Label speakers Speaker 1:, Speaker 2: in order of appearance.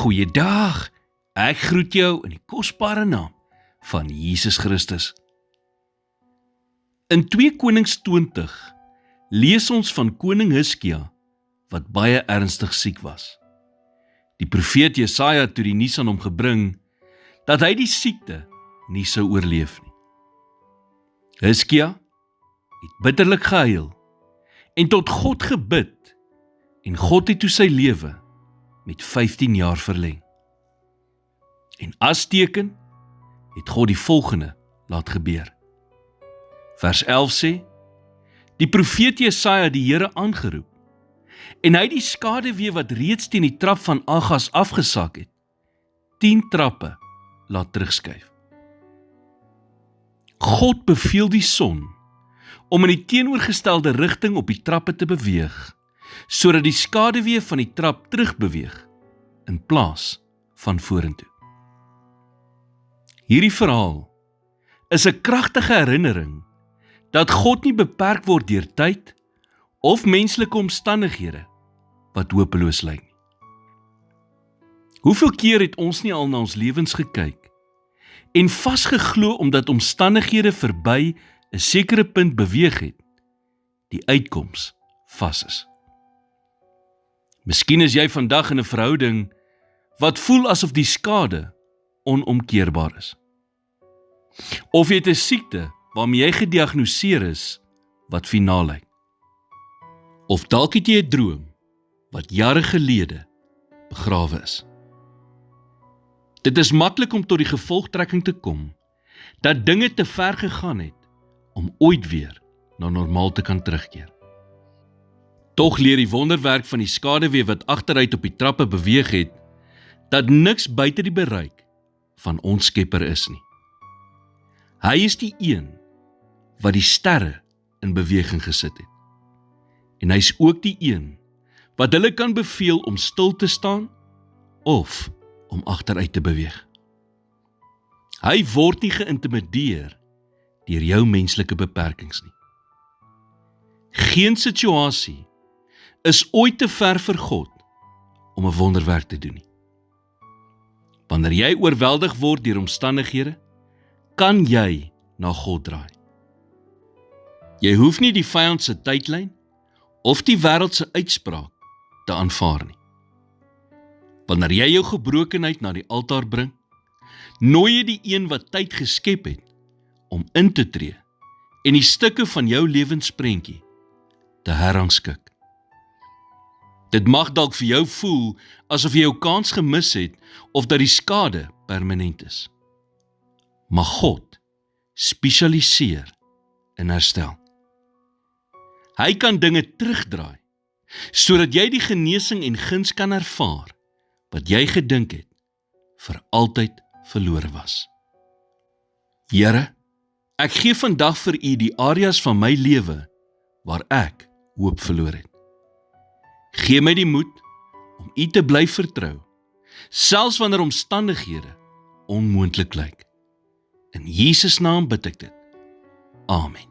Speaker 1: Goeiedag, ek groet jou in die kosbare naam van Jesus Christus. In 2 Konings 20 lees ons van koning Hiskia wat baie ernstig siek was. Die profeet Jesaja het toe die nuus aan hom gebring dat hy die siekte nie sou oorleef nie. Hiskia het bitterlik gehuil en tot God gebid en God het toe sy lewe met 15 jaar verleng. En as teken het God die volgende laat gebeur. Vers 11 sê, die profeet Jesaja die Here aangeroep, en hy die skaduwee wat reeds teen die trap van Agas afgesak het, 10 trappe laat terugskuif. God beveel die son om in die teenoorgestelde rigting op die trappe te beweeg, sodat die skaduwee van die trap terugbeweeg in plaas van vorentoe. Hierdie verhaal is 'n kragtige herinnering dat God nie beperk word deur tyd of menslike omstandighede wat hopeloos lyk nie. Hoeveel keer het ons nie al na ons lewens gekyk en vasgeglo omdat omstandighede verby 'n sekere punt beweeg het, die uitkoms vas is. Miskien is jy vandag in 'n verhouding wat voel asof die skade onomkeerbaar is. Of jy het 'n siekte waarmee jy gediagnoseer is wat finaal lyk. Of dalk het jy 'n droom wat jare gelede begrawe is. Dit is maklik om tot die gevolgtrekking te kom dat dinge te ver gegaan het om ooit weer na normaal te kan terugkeer. Tog leer die wonderwerk van die skaduwee wat agteruit op die trappe beweeg het, dat niks buite die bereik van ons Skepper is nie. Hy is die een wat die sterre in beweging gesit het. En hy is ook die een wat hulle kan beveel om stil te staan of om agteruit te beweeg. Hy word nie geïntimideer deur jou menslike beperkings nie. Geen situasie is ooit te ver vir God om 'n wonderwerk te doen nie. Wanneer jy oorweldig word deur omstandighede, kan jy na God draai. Jy hoef nie die vyand se tydlyn of die wêreld se uitspraak te aanvaar nie. Wanneer jy jou gebrokenheid na die altaar bring, nooi jy die een wat tyd geskep het om in te tree en die stukke van jou lewensprentjie te herrangskik. Dit mag dalk vir jou voel asof jy jou kans gemis het of dat die skade permanent is. Maar God spesialiseer in herstel. Hy kan dinge terugdraai, sodat jy die genesing en guns kan ervaar wat jy gedink het vir altyd verlore was. Here, ek gee vandag vir U die areas van my lewe waar ek hoop verloor het. Gee my die moed om U te bly vertrou, selfs wanneer omstandighede onmoontlik lyk. In Jesus naam bid ek dit. Amen.